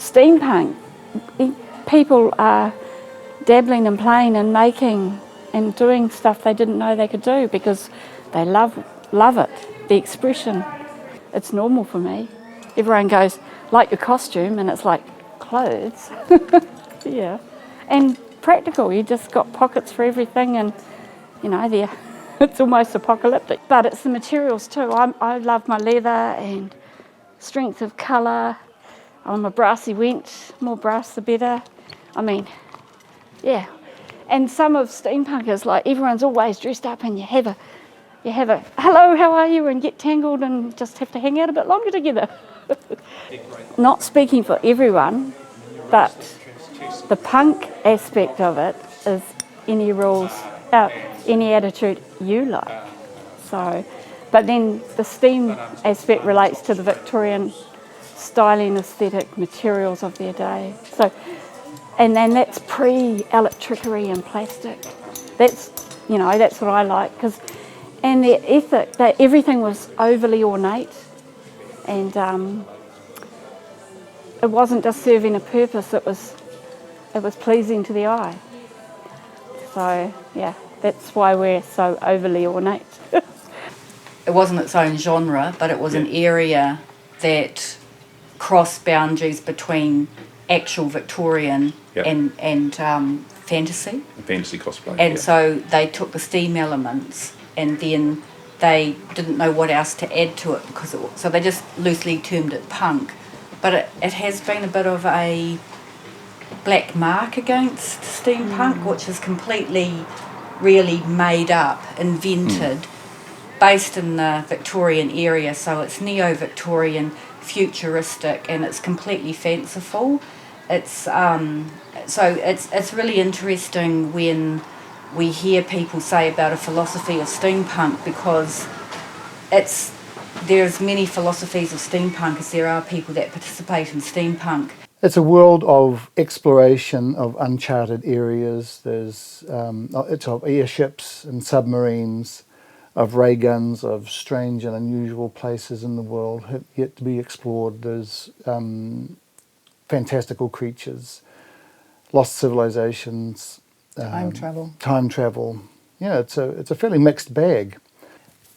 steampunk, people are dabbling and playing and making and doing stuff they didn't know they could do because they love it, the expression. It's normal for me. Everyone goes, like your costume, and it's like, clothes? Yeah. And practical, you just got pockets for everything, and it's almost apocalyptic. But it's the materials too. I love my leather and strength of colour. I'm a brassy wench, more brass the better. I mean, yeah. And some of steampunk is like everyone's always dressed up and you have a hello, how are you, and get tangled and just have to hang out a bit longer together. Not speaking for everyone, but the punk aspect of it is any rules, any attitude you like. So, but then the steam aspect relates to the Victorian styling, aesthetic materials of their day. So, and then that's pre-electricity and plastic. That's what I like, and their ethic, that everything was overly ornate, and it wasn't just serving a purpose. It was pleasing to the eye. So yeah, that's why we're so overly ornate. It wasn't its own genre, but it was an area that crossed boundaries between actual Victorian and fantasy. Fantasy cosplay. And so they took the steam elements, and then they didn't know what else to add to it so they just loosely termed it punk. But it has been a bit of a black mark against steampunk, which is completely really made up, invented, based in the Victorian area. So it's neo-Victorian, futuristic, and it's completely fanciful. It's it's really interesting when we hear people say about a philosophy of steampunk, because there's many philosophies of steampunk as there are people that participate in steampunk. It's a world of exploration of uncharted areas. It's of airships and submarines, of ray guns, of strange and unusual places in the world yet to be explored. There's fantastical creatures, lost civilizations, Time travel. Yeah, it's a fairly mixed bag.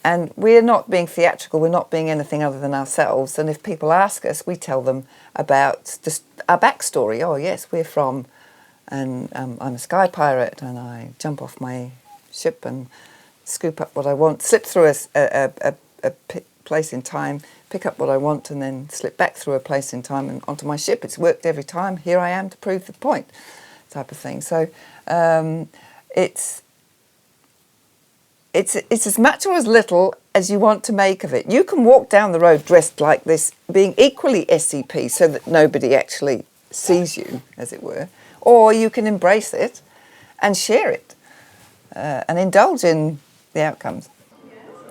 And we're not being theatrical, we're not being anything other than ourselves. And if people ask us, we tell them about our backstory. Oh yes, we're from, and I'm a sky pirate, and I jump off my ship and scoop up what I want, slip through a place in time, pick up what I want, and then slip back through a place in time and onto my ship. It's worked every time. Here I am to prove the point, type of thing. So it's as much or as little as you want to make of it. You can walk down the road dressed like this, being equally SCP, so that nobody actually sees you, as it were, or you can embrace it and share it and indulge in the outcomes.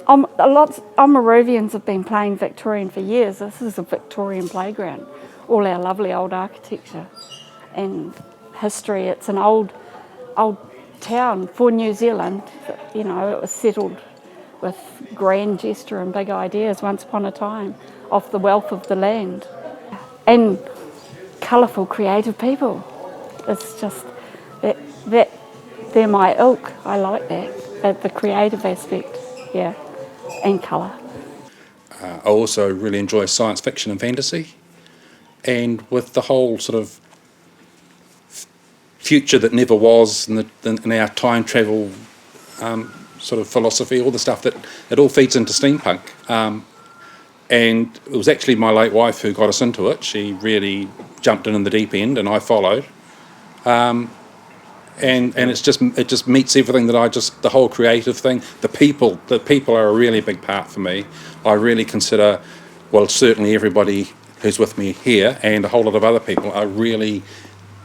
Oamarovians have been playing Victorian for years. This is a Victorian playground. All our lovely old architecture and history. It's an old town for New Zealand. It was settled with grand gesture and big ideas once upon a time off the wealth of the land. And colourful, creative people. It's just that they're my ilk. I like that, the creative aspect, yeah, and colour. I also really enjoy science fiction and fantasy, and with the whole sort of future that never was, in our time travel sort of philosophy, all the stuff that it all feeds into steampunk. And it was actually my late wife who got us into it. She really jumped in the deep end, and I followed. And it just meets everything that the whole creative thing. The people are a really big part for me. I really consider, well, certainly everybody who's with me here and a whole lot of other people are really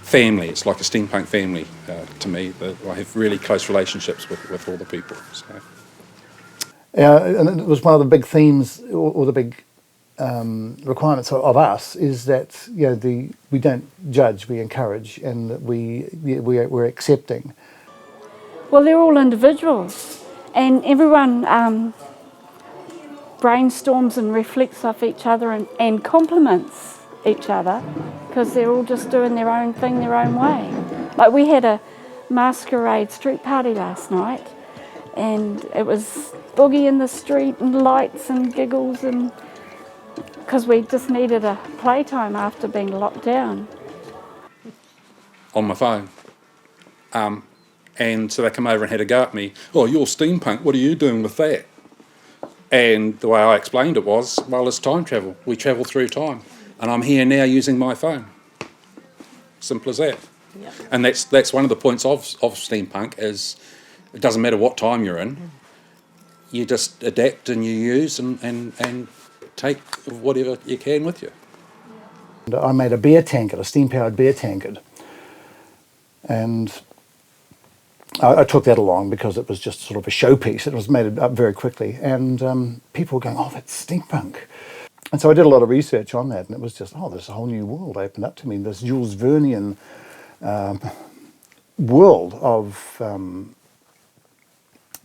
family. It's like a steampunk family to me. I have really close relationships with all the people. So. And it was one of the big themes, or the big requirements of us, is that we don't judge, we encourage, and that we're accepting. Well, they're all individuals, and everyone brainstorms and reflects off each other and compliments each other because they're all just doing their own thing their own way. Like we had a masquerade street party last night, and it was boogie in the street and lights and giggles, and because we just needed a playtime after being locked down. On my phone. And so they come over and had a go at me. Oh, you're steampunk, what are you doing with that? And the way I explained it was, well, it's time travel. We travel through time. And I'm here now using my phone. Simple as that. Yep. And that's one of the points of steampunk is it doesn't matter what time you're in. You just adapt and you use and take whatever you can with you. And I made a beer tankard, a steam-powered beer tankard. And I took that along because it was just sort of a showpiece. It was made up very quickly. And people were going, oh, that's steampunk. And so I did a lot of research on that. And it was just, oh, there's a whole new world opened up to me. This Jules Vernean world of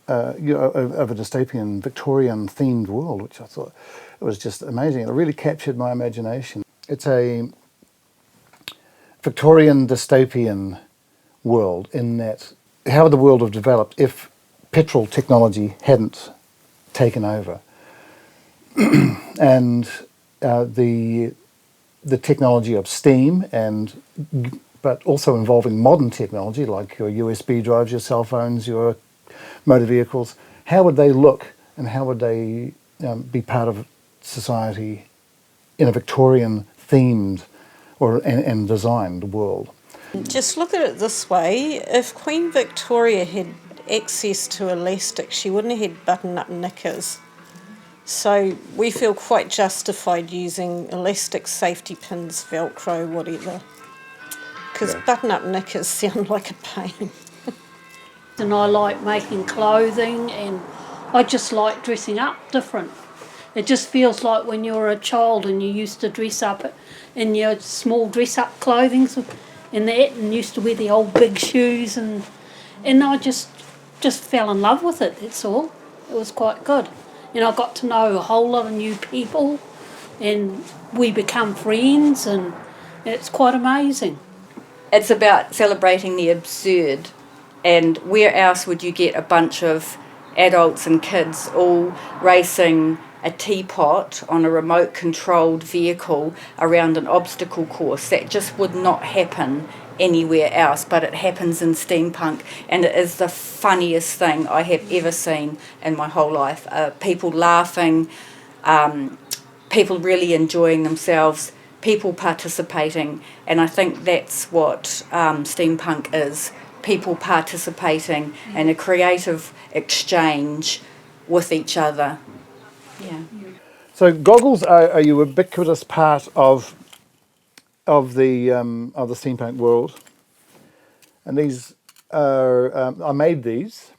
of a dystopian, Victorian-themed world, which I thought it was just amazing. It really captured my imagination. It's a Victorian dystopian world in that how would the world have developed if petrol technology hadn't taken over? And the technology of steam but also involving modern technology like your USB drives, your cell phones, your motor vehicles, how would they look and how would they be part of society in a Victorian themed and designed world? Just look at it this way, if Queen Victoria had access to elastic, she wouldn't have had button-up knickers. So we feel quite justified using elastic safety pins, Velcro, whatever. Because button-up knickers sound like a pain. And I like making clothing, and I just like dressing up different. It just feels like when you're a child and you used to dress up in your small dress-up clothing and that, and used to wear the old big shoes, and I just fell in love with it, that's all. It was quite good. And I got to know a whole lot of new people, and we become friends, and it's quite amazing. It's about celebrating the absurd, and where else would you get a bunch of adults and kids all racing a teapot on a remote controlled vehicle around an obstacle course? That just would not happen anywhere else, but it happens in steampunk, and it is the funniest thing I have ever seen in my whole life. People laughing, people really enjoying themselves, people participating, and I think that's what steampunk is. People participating in a creative exchange with each other. Yeah. So goggles are a ubiquitous part of the steampunk world, and these are I made these,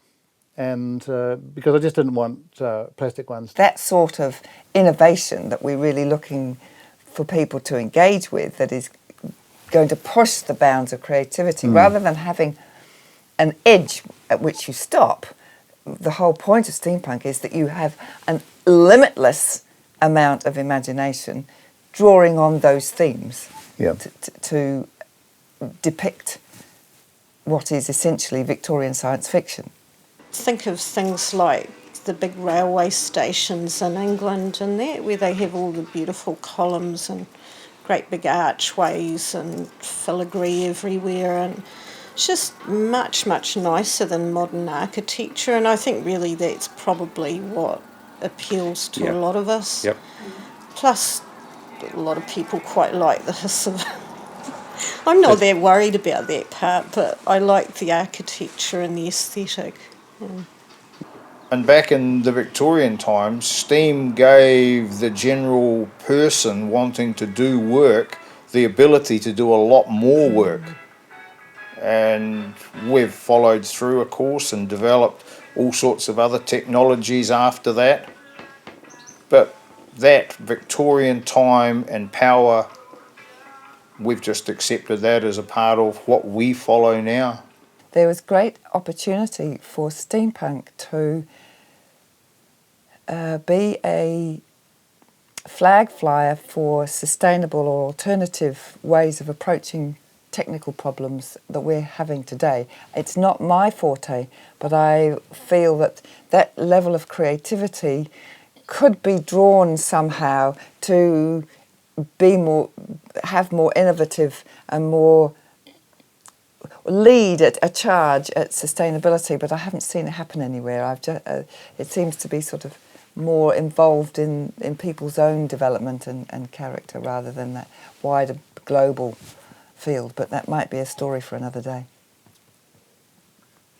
and because I just didn't want plastic ones. That sort of innovation that we're really looking for people to engage with, that is going to push the bounds of creativity, rather than having an edge at which you stop. The whole point of steampunk is that you have an limitless amount of imagination drawing on those themes to depict what is essentially Victorian science fiction. Think of things like the big railway stations in England and that, where they have all the beautiful columns and great big archways and filigree everywhere, and it's just much, much nicer than modern architecture, and I think really that's probably what appeals to a lot of us. Yep. Plus, a lot of people quite like the hiss of I'm not that worried about that part, but I like the architecture and the aesthetic. Yeah. And back in the Victorian times, steam gave the general person wanting to do work the ability to do a lot more work. And we've followed through, of course, and developed all sorts of other technologies after that. But that Victorian time and power, we've just accepted that as a part of what we follow now. There was great opportunity for steampunk to be a flag flyer for sustainable or alternative ways of approaching technical problems that we're having today. It's not my forte, but I feel that that level of creativity could be drawn somehow to have more innovative and more lead at a charge at sustainability, but I haven't seen it happen anywhere. It seems to be sort of more involved in people's own development and character rather than that wider global field, but that might be a story for another day.